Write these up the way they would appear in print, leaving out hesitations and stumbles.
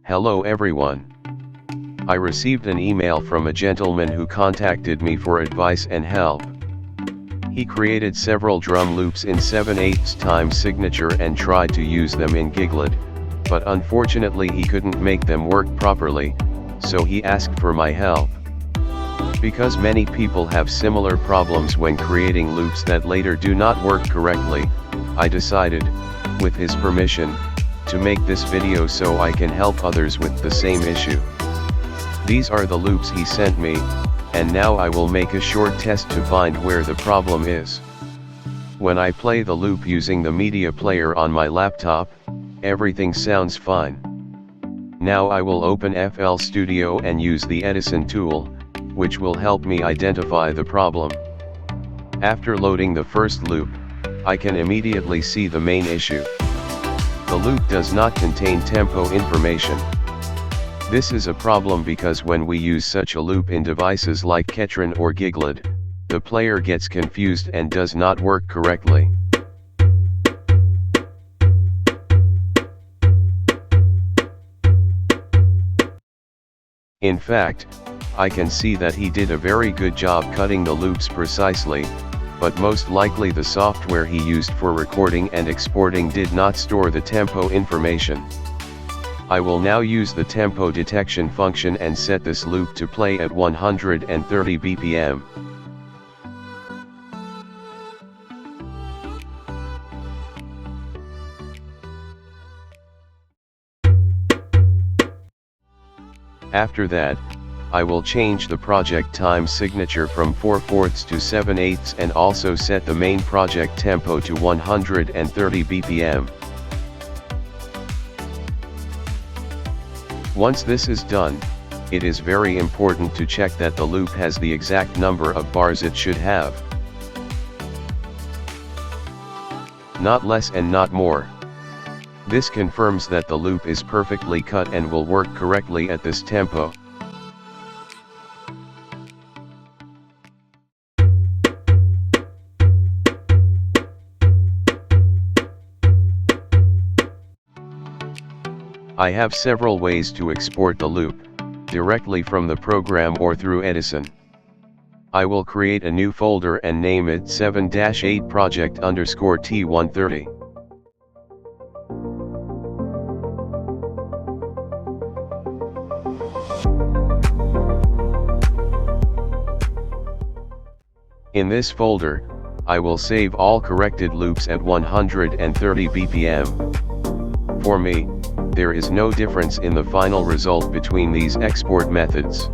Hello everyone. I received an email from a gentleman who contacted me for advice and help. He created several drum loops in 7/8 time signature and tried to use them in Giglad, but unfortunately he couldn't make them work properly, so he asked for my help. Because many people have similar problems when creating loops that later do not work correctly, I decided, with his permission, to make this video so I can help others with the same issue. These are the loops he sent me, and now I will make a short test to find where the problem is. When I play the loop using the media player on my laptop, everything sounds fine. Now I will open FL Studio and use the Edison tool, which will help me identify the problem. After loading the first loop, I can immediately see the main issue. The loop does not contain tempo information. This is a problem because when we use such a loop in devices like Ketron or Giglad, the player gets confused and does not work correctly. In fact, I can see that he did a very good job cutting the loops precisely, but most likely the software he used for recording and exporting did not store the tempo information. I will now use the tempo detection function and set this loop to play at 130 BPM. After that, I will change the project time signature from 4/4 to 7/8 and also set the main project tempo to 130 BPM. Once this is done, it is very important to check that the loop has the exact number of bars it should have. Not less and not more. This confirms that the loop is perfectly cut and will work correctly at this tempo. I have several ways to export the loop, directly from the program or through Edison. I will create a new folder and name it 7-8 project_T130. In this folder, I will save all corrected loops at 130 BPM. For me, there is no difference in the final result between these export methods.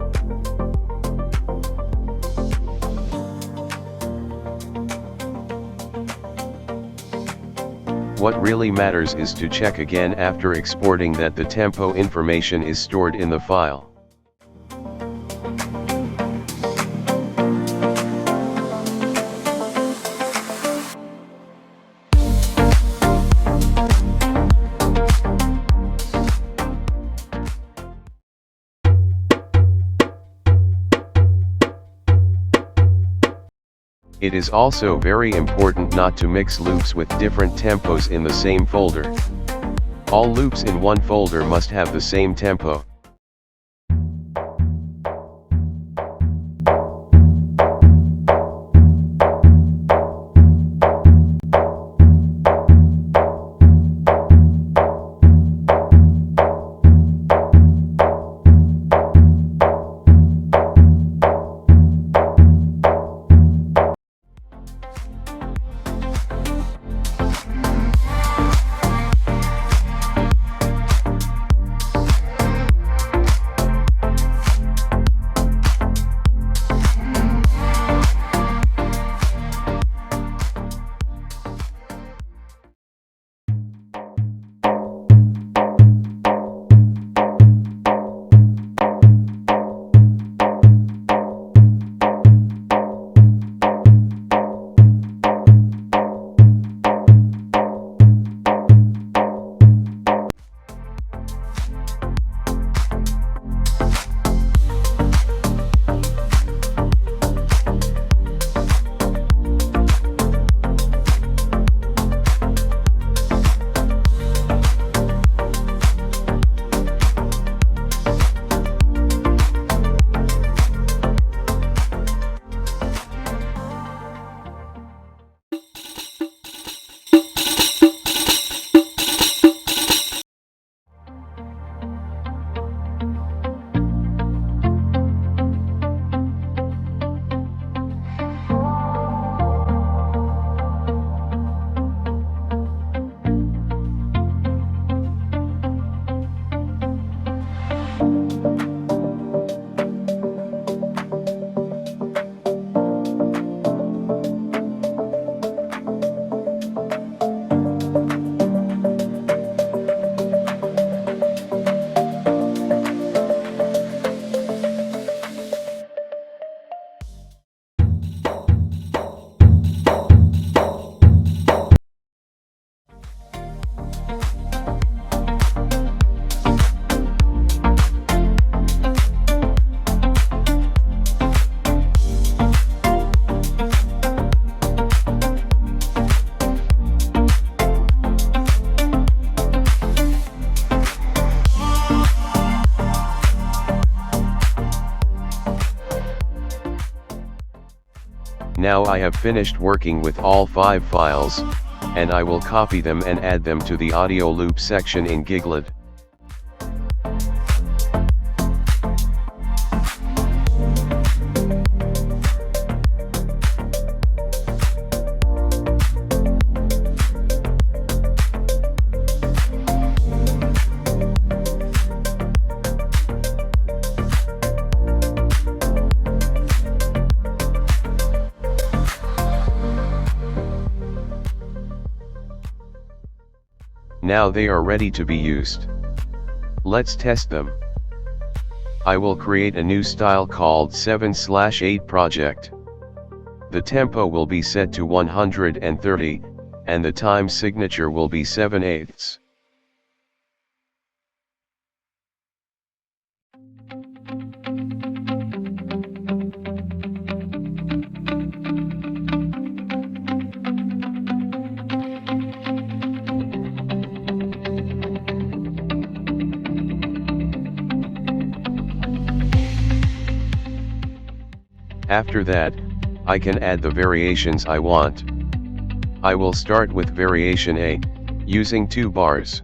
What really matters is to check again after exporting that the tempo information is stored in the file. It is also very important not to mix loops with different tempos in the same folder. All loops in one folder must have the same tempo. Now I have finished working with all 5 files, and I will copy them and add them to the audio loop section in Giglad. Now they are ready to be used. Let's test them. I will create a new style called 7/8 project. The tempo will be set to 130, and the time signature will be 7/8. After that, I can add the variations I want. I will start with variation A, using 2 bars.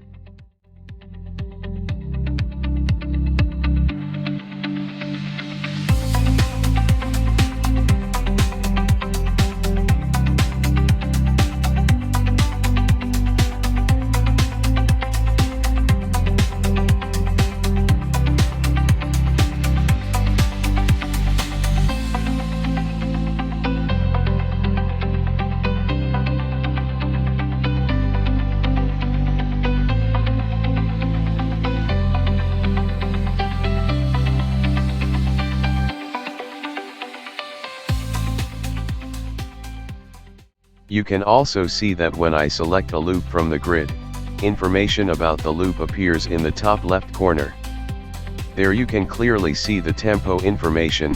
You can also see that when I select a loop from the grid, information about the loop appears in the top left corner. There you can clearly see the tempo information,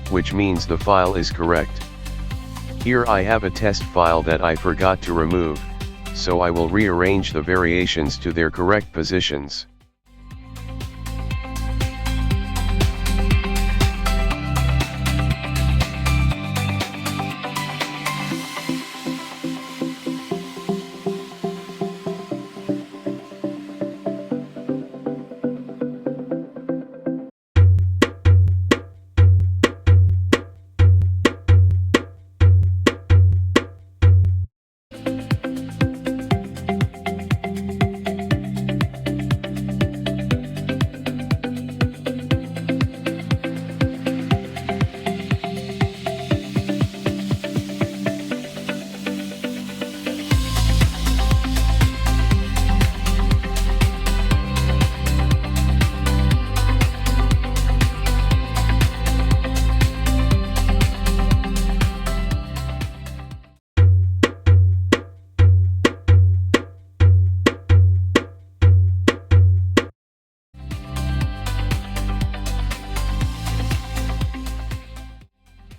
which means the file is correct. Here I have a test file that I forgot to remove, so I will rearrange the variations to their correct positions.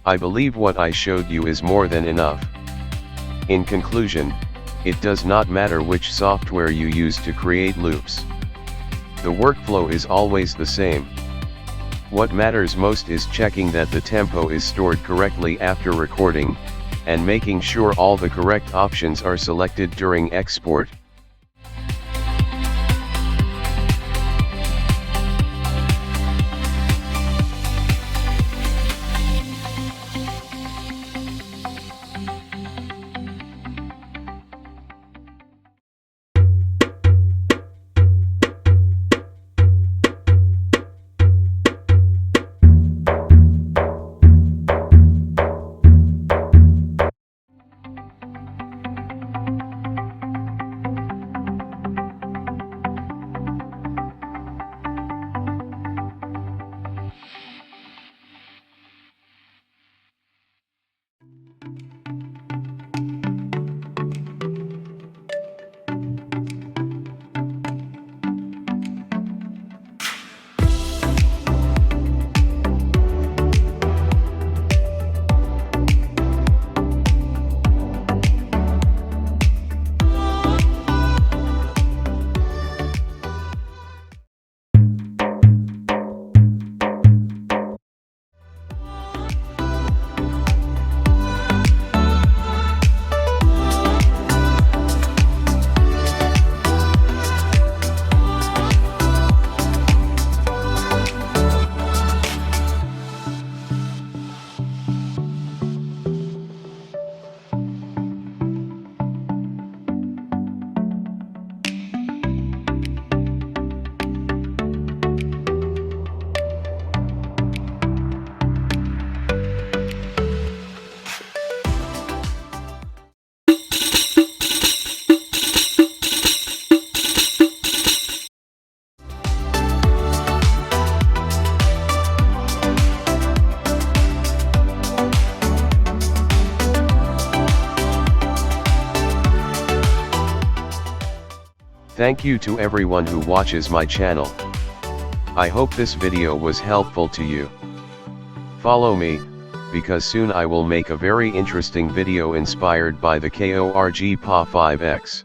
I believe what I showed you is more than enough. In conclusion, it does not matter which software you use to create loops. The workflow is always the same. What matters most is checking that the tempo is stored correctly after recording, and making sure all the correct options are selected during export. Thank you to everyone who watches my channel. I hope this video was helpful to you. Follow me, because soon I will make a very interesting video inspired by the KORG PA5X.